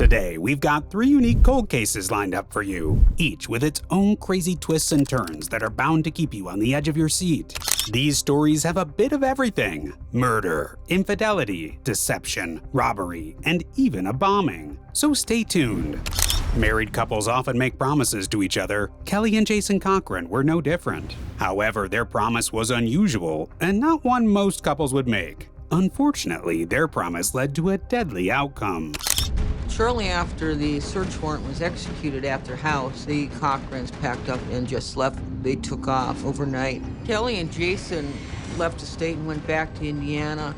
Today, we've got 3 unique cold cases lined up for you, each with its own crazy twists and turns that are bound to keep you on the edge of your seat. These stories have a bit of everything: murder, infidelity, deception, robbery, and even a bombing. So stay tuned. Married couples often make promises to each other. Kelly and Jason Cochran were no different. However, their promise was unusual and not one most couples would make. Unfortunately, their promise led to a deadly outcome. Shortly after the search warrant was executed at their house, the Cochrans packed up and just left. They took off overnight. Kelly and Jason left the state and went back to Indiana.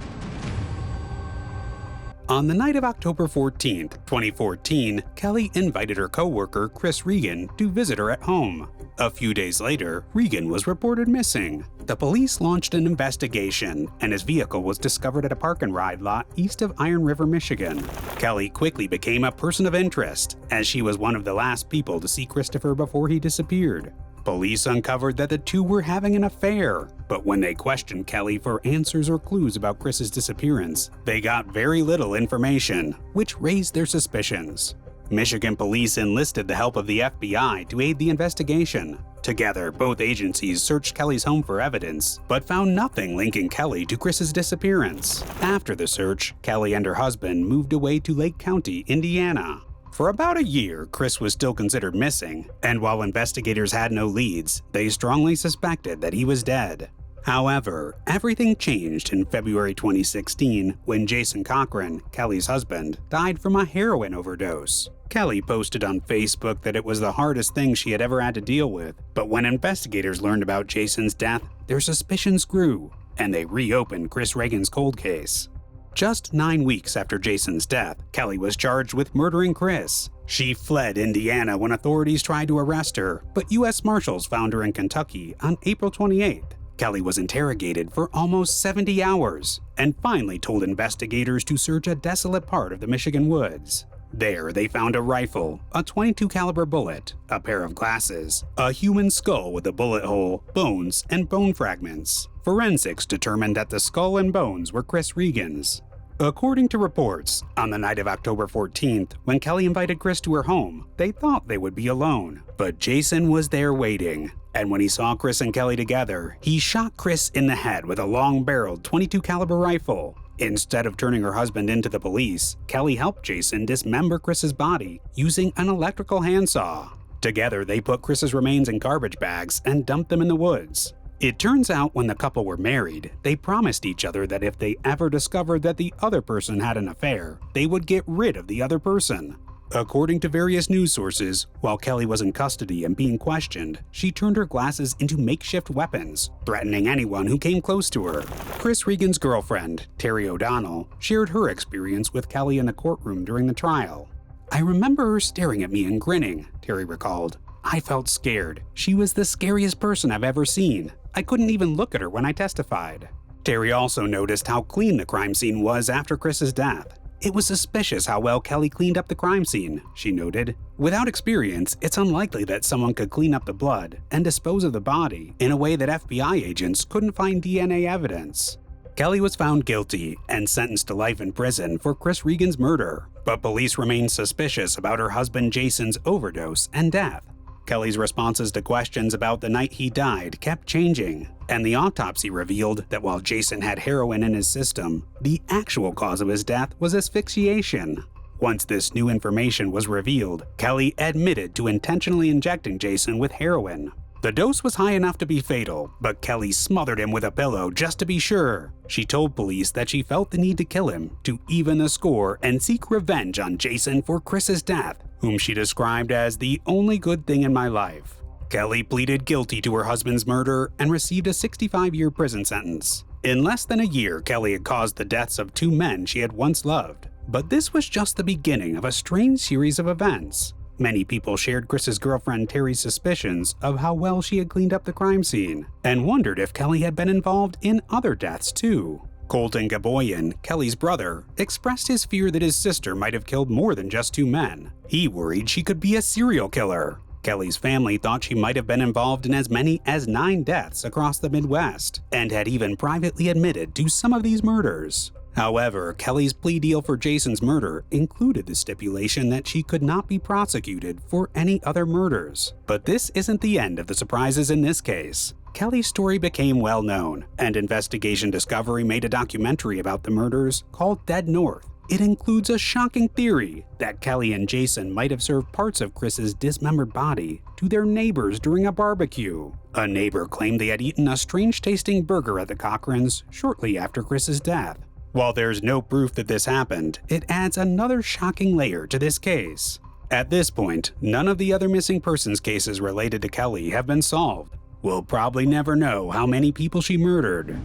On the night of October 14, 2014, Kelly invited her coworker Chris Regan to visit her at home. A few days later, Regan was reported missing. The police launched an investigation, and his vehicle was discovered at a park and ride lot east of Iron River, Michigan. Kelly quickly became a person of interest, as she was one of the last people to see Christopher before he disappeared. Police uncovered that the two were having an affair, but when they questioned Kelly for answers or clues about Chris's disappearance, they got very little information, which raised their suspicions. Michigan police enlisted the help of the FBI to aid the investigation. Together, both agencies searched Kelly's home for evidence, but found nothing linking Kelly to Chris's disappearance. After the search, Kelly and her husband moved away to Lake County, Indiana. For about a year, Chris was still considered missing, and while investigators had no leads, they strongly suspected that he was dead. However, everything changed in February 2016 when Jason Cochran, Kelly's husband, died from a heroin overdose. Kelly posted on Facebook that it was the hardest thing she had ever had to deal with, but when investigators learned about Jason's death, their suspicions grew, and they reopened Chris Regan's cold case. Just 9 weeks after Jason's death, Kelly was charged with murdering Chris. She fled Indiana when authorities tried to arrest her, but U.S. Marshals found her in Kentucky on April 28th. Kelly was interrogated for almost 70 hours and finally told investigators to search a desolate part of the Michigan woods. There, they found a rifle, a .22 caliber bullet, a pair of glasses, a human skull with a bullet hole, bones, and bone fragments. Forensics determined that the skull and bones were Chris Regan's. According to reports, on the night of October 14th, when Kelly invited Chris to her home, they thought they would be alone. But Jason was there waiting, and when he saw Chris and Kelly together, he shot Chris in the head with a long-barreled .22 caliber rifle. Instead of turning her husband into the police, Kelly helped Jason dismember Chris's body using an electrical handsaw. Together, they put Chris's remains in garbage bags and dumped them in the woods. It turns out when the couple were married, they promised each other that if they ever discovered that the other person had an affair, they would get rid of the other person. According to various news sources, while Kelly was in custody and being questioned, she turned her glasses into makeshift weapons, threatening anyone who came close to her. Chris Regan's girlfriend, Terry O'Donnell, shared her experience with Kelly in the courtroom during the trial. "I remember her staring at me and grinning," Terry recalled. "I felt scared. She was the scariest person I've ever seen. I couldn't even look at her when I testified." Terry also noticed how clean the crime scene was after Chris's death. "It was suspicious how well Kelly cleaned up the crime scene," she noted. "Without experience, it's unlikely that someone could clean up the blood and dispose of the body in a way that FBI agents couldn't find DNA evidence." Kelly was found guilty and sentenced to life in prison for Chris Regan's murder, but police remained suspicious about her husband Jason's overdose and death. Kelly's responses to questions about the night he died kept changing, and the autopsy revealed that while Jason had heroin in his system, the actual cause of his death was asphyxiation. Once this new information was revealed, Kelly admitted to intentionally injecting Jason with heroin. The dose was high enough to be fatal, but Kelly smothered him with a pillow just to be sure. She told police that she felt the need to kill him to even the score and seek revenge on Jason for Chris's death, whom she described as the only good thing in my life. Kelly pleaded guilty to her husband's murder and received a 65-year prison sentence. In less than a year, Kelly had caused the deaths of 2 men she had once loved. But this was just the beginning of a strange series of events. Many people shared Chris's girlfriend Terry's suspicions of how well she had cleaned up the crime scene, and wondered if Kelly had been involved in other deaths too. Colton Gaboyan, Kelly's brother, expressed his fear that his sister might have killed more than just 2 men. He worried she could be a serial killer. Kelly's family thought she might have been involved in as many as 9 deaths across the Midwest, and had even privately admitted to some of these murders. However, Kelly's plea deal for Jason's murder included the stipulation that she could not be prosecuted for any other murders. But this isn't the end of the surprises in this case. Kelly's story became well known, and Investigation Discovery made a documentary about the murders called Dead North. It includes a shocking theory that Kelly and Jason might have served parts of Chris's dismembered body to their neighbors during a barbecue. A neighbor claimed they had eaten a strange-tasting burger at the Cochrans shortly after Chris's death. While there's no proof that this happened, it adds another shocking layer to this case. At this point, none of the other missing persons cases related to Kelly have been solved. We'll probably never know how many people she murdered.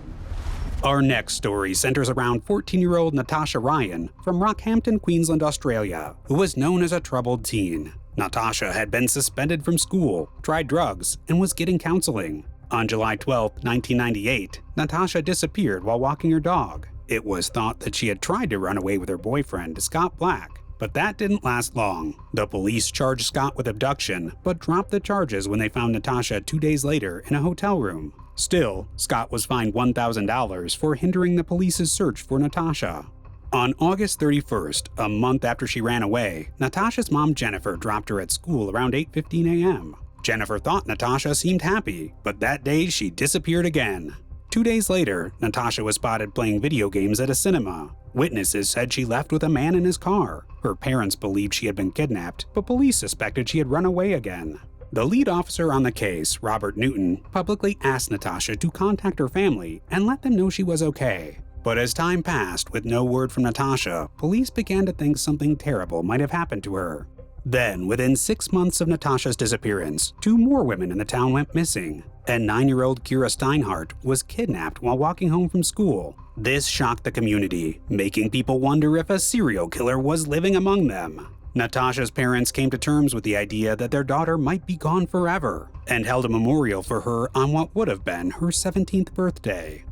Our next story centers around 14-year-old Natasha Ryan from Rockhampton, Queensland, Australia, who was known as a troubled teen. Natasha had been suspended from school, tried drugs, and was getting counseling. On July 12, 1998, Natasha disappeared while walking her dog. It was thought that she had tried to run away with her boyfriend, Scott Black, but that didn't last long. The police charged Scott with abduction, but dropped the charges when they found Natasha 2 days later in a hotel room. Still, Scott was fined $1,000 for hindering the police's search for Natasha. On August 31st, a month after she ran away, Natasha's mom Jennifer dropped her at school around 8:15 a.m. Jennifer thought Natasha seemed happy, but that day she disappeared again. 2 days later, Natasha was spotted playing video games at a cinema. Witnesses said she left with a man in his car. Her parents believed she had been kidnapped, but police suspected she had run away again. The lead officer on the case, Robert Newton, publicly asked Natasha to contact her family and let them know she was okay. But as time passed with no word from Natasha, police began to think something terrible might have happened to her. Then, within 6 months of Natasha's disappearance, 2 more women in the town went missing, and 9-year-old Kira Steinhardt was kidnapped while walking home from school. This shocked the community, making people wonder if a serial killer was living among them. Natasha's parents came to terms with the idea that their daughter might be gone forever, and held a memorial for her on what would have been her 17th birthday.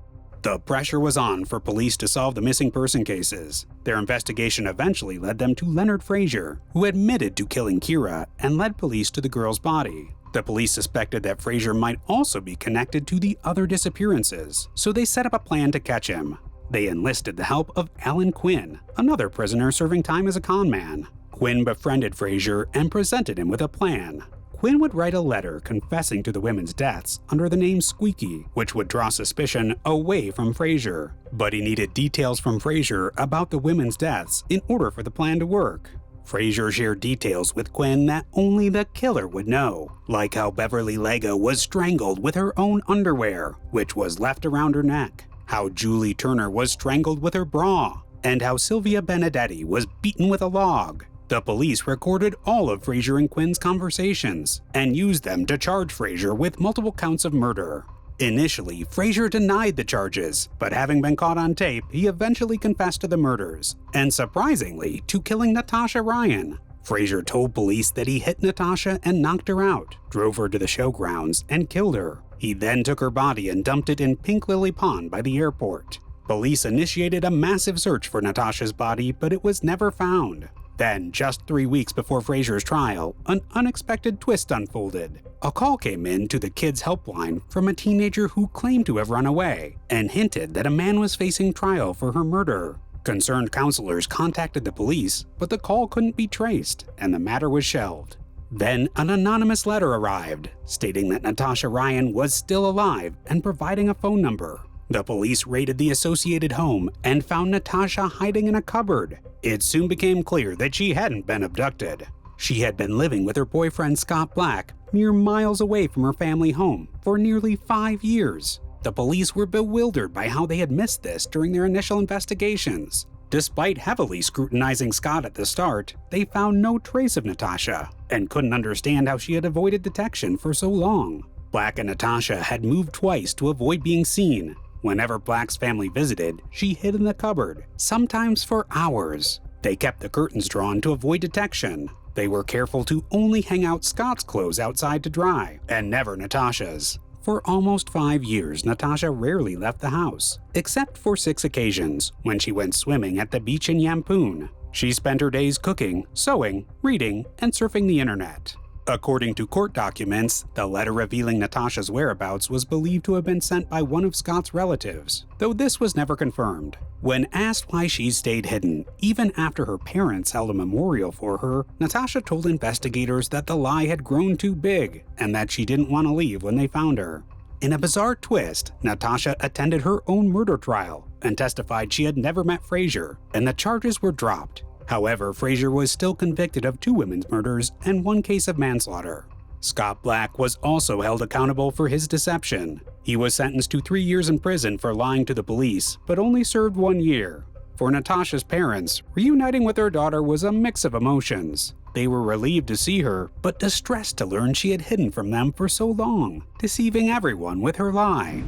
The pressure was on for police to solve the missing person cases. Their investigation eventually led them to Leonard Frazier, who admitted to killing Kira and led police to the girl's body. The police suspected that Frazier might also be connected to the other disappearances, so they set up a plan to catch him. They enlisted the help of Alan Quinn, another prisoner serving time as a con man. Quinn befriended Frazier and presented him with a plan. Quinn would write a letter confessing to the women's deaths under the name Squeaky, which would draw suspicion away from Frazier. But he needed details from Frazier about the women's deaths in order for the plan to work. Frazier shared details with Quinn that only the killer would know, like how Beverly Lego was strangled with her own underwear, which was left around her neck, how Julie Turner was strangled with her bra, and how Sylvia Benedetti was beaten with a log. The police recorded all of Frazier and Quinn's conversations and used them to charge Frazier with multiple counts of murder. Initially, Frazier denied the charges, but having been caught on tape, he eventually confessed to the murders, and surprisingly, to killing Natasha Ryan. Frazier told police that he hit Natasha and knocked her out, drove her to the showgrounds, and killed her. He then took her body and dumped it in Pink Lily Pond by the airport. Police initiated a massive search for Natasha's body, but it was never found. Then, just 3 weeks before Frazier's trial, an unexpected twist unfolded. A call came in to the kids' helpline from a teenager who claimed to have run away and hinted that a man was facing trial for her murder. Concerned counselors contacted the police, but the call couldn't be traced, and the matter was shelved. Then an anonymous letter arrived, stating that Natasha Ryan was still alive and providing a phone number. The police raided the associated home and found Natasha hiding in a cupboard. It soon became clear that she hadn't been abducted. She had been living with her boyfriend Scott Black mere miles away from her family home for nearly 5 years. The police were bewildered by how they had missed this during their initial investigations. Despite heavily scrutinizing Scott at the start, they found no trace of Natasha and couldn't understand how she had avoided detection for so long. Black and Natasha had moved twice to avoid being seen. Whenever Black's family visited, she hid in the cupboard, sometimes for hours. They kept the curtains drawn to avoid detection. They were careful to only hang out Scott's clothes outside to dry, and never Natasha's. For almost 5 years, Natasha rarely left the house, except for 6 occasions when she went swimming at the beach in Yampoon. She spent her days cooking, sewing, reading, and surfing the internet. According to court documents, the letter revealing Natasha's whereabouts was believed to have been sent by one of Scott's relatives, though this was never confirmed. When asked why she stayed hidden, even after her parents held a memorial for her, Natasha told investigators that the lie had grown too big and that she didn't want to leave when they found her. In a bizarre twist, Natasha attended her own murder trial and testified she had never met Frazier, and the charges were dropped. However, Frazier was still convicted of 2 women's murders and 1 case of manslaughter. Scott Black was also held accountable for his deception. He was sentenced to 3 years in prison for lying to the police, but only served 1 year. For Natasha's parents, reuniting with their daughter was a mix of emotions. They were relieved to see her, but distressed to learn she had hidden from them for so long, deceiving everyone with her lie.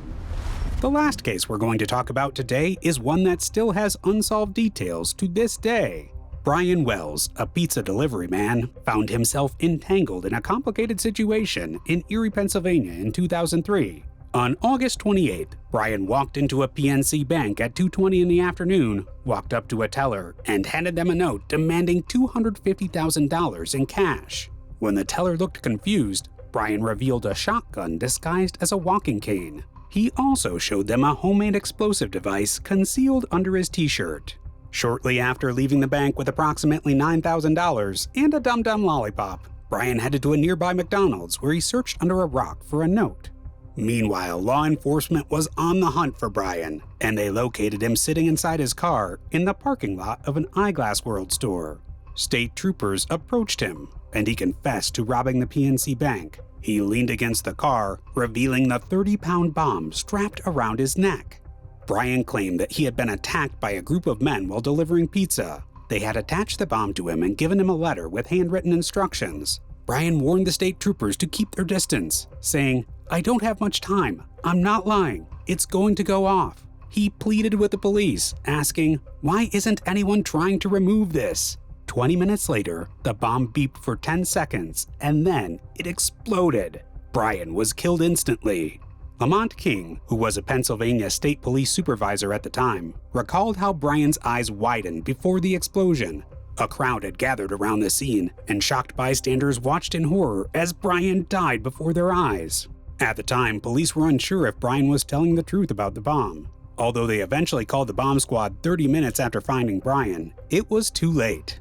The last case we're going to talk about today is one that still has unsolved details to this day. Brian Wells, a pizza delivery man, found himself entangled in a complicated situation in Erie, Pennsylvania in 2003. On August 28th, Brian walked into a PNC bank at 2:20 in the afternoon, walked up to a teller, and handed them a note demanding $250,000 in cash. When the teller looked confused, Brian revealed a shotgun disguised as a walking cane. He also showed them a homemade explosive device concealed under his t-shirt. Shortly after leaving the bank with approximately $9,000 and a Dum Dum lollipop, Brian headed to a nearby McDonald's where he searched under a rock for a note. Meanwhile, law enforcement was on the hunt for Brian, and they located him sitting inside his car in the parking lot of an Eyeglass World store. State troopers approached him, and he confessed to robbing the PNC bank. He leaned against the car, revealing the 30-pound bomb strapped around his neck. Brian claimed that he had been attacked by a group of men while delivering pizza. They had attached the bomb to him and given him a letter with handwritten instructions. Brian warned the state troopers to keep their distance, saying, "I don't have much time. I'm not lying. It's going to go off." He pleaded with the police, asking, "Why isn't anyone trying to remove this?" 20 minutes later, the bomb beeped for 10 seconds, and then it exploded. Brian was killed instantly. Lamont King, who was a Pennsylvania State Police supervisor at the time, recalled how Brian's eyes widened before the explosion. A crowd had gathered around the scene, and shocked bystanders watched in horror as Brian died before their eyes. At the time, police were unsure if Brian was telling the truth about the bomb. Although they eventually called the bomb squad 30 minutes after finding Brian, it was too late.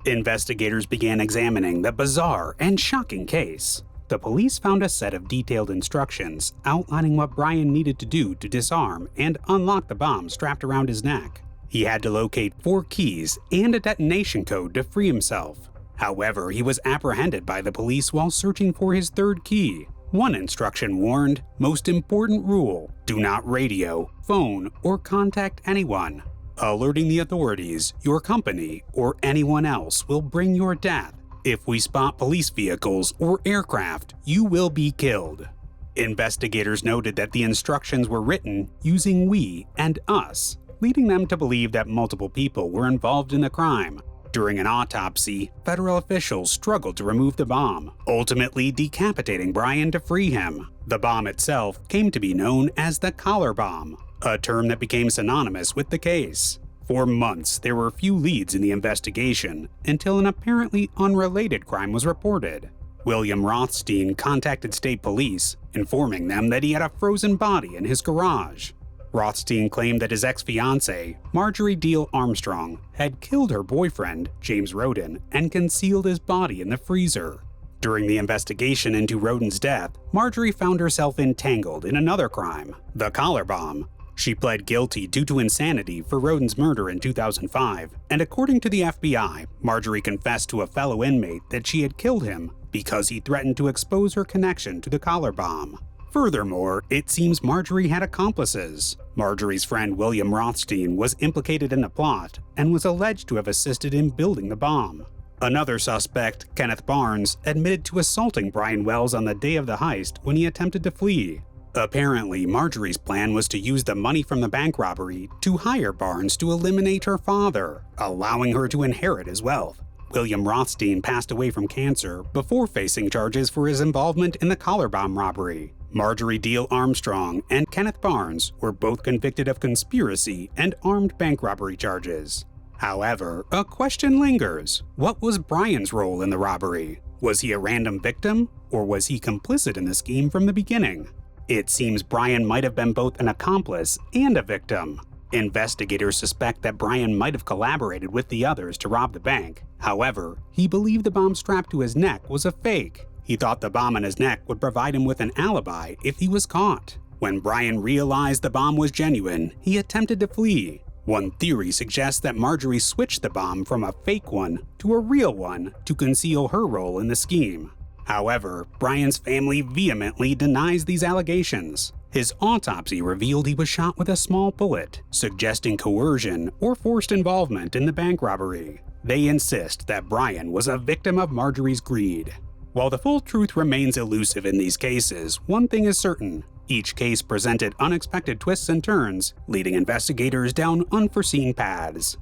Investigators began examining the bizarre and shocking case. The police found a set of detailed instructions outlining what Brian needed to do to disarm and unlock the bomb strapped around his neck. He had to locate 4 keys and a detonation code to free himself. However, he was apprehended by the police while searching for his 3rd key. One instruction warned, "Most important rule, do not radio, phone, or contact anyone. Alerting the authorities, your company, or anyone else will bring your death. If we spot police vehicles or aircraft, you will be killed." Investigators noted that the instructions were written using "we" and "us," leading them to believe that multiple people were involved in the crime. During an autopsy, federal officials struggled to remove the bomb, ultimately decapitating Brian to free him. The bomb itself came to be known as the collar bomb, a term that became synonymous with the case. For months, there were few leads in the investigation until an apparently unrelated crime was reported. William Rothstein contacted state police, informing them that he had a frozen body in his garage. Rothstein claimed that his ex-fiancée, Marjorie Deal Armstrong, had killed her boyfriend, James Roden, and concealed his body in the freezer. During the investigation into Roden's death, Marjorie found herself entangled in another crime, the collar bomb. She pled guilty due to insanity for Roden's murder in 2005, and according to the FBI, Marjorie confessed to a fellow inmate that she had killed him because he threatened to expose her connection to the collar bomb. Furthermore, it seems Marjorie had accomplices. Marjorie's friend William Rothstein was implicated in the plot and was alleged to have assisted in building the bomb. Another suspect, Kenneth Barnes, admitted to assaulting Brian Wells on the day of the heist when he attempted to flee. Apparently, Marjorie's plan was to use the money from the bank robbery to hire Barnes to eliminate her father, allowing her to inherit his wealth. William Rothstein passed away from cancer before facing charges for his involvement in the collar bomb robbery. Marjorie Deal Armstrong and Kenneth Barnes were both convicted of conspiracy and armed bank robbery charges. However, a question lingers. What was Brian's role in the robbery? Was he a random victim, or was he complicit in the scheme from the beginning? It seems Brian might have been both an accomplice and a victim. Investigators suspect that Brian might have collaborated with the others to rob the bank. However, he believed the bomb strapped to his neck was a fake. He thought the bomb on his neck would provide him with an alibi if he was caught. When Brian realized the bomb was genuine, he attempted to flee. One theory suggests that Marjorie switched the bomb from a fake one to a real one to conceal her role in the scheme. However, Brian's family vehemently denies these allegations. His autopsy revealed he was shot with a small bullet, suggesting coercion or forced involvement in the bank robbery. They insist that Brian was a victim of Marjorie's greed. While the full truth remains elusive in these cases, one thing is certain. Each case presented unexpected twists and turns, leading investigators down unforeseen paths.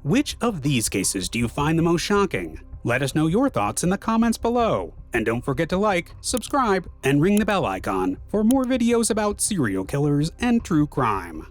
Which of these cases do you find the most shocking? Let us know your thoughts in the comments below. And don't forget to like, subscribe, and ring the bell icon for more videos about serial killers and true crime.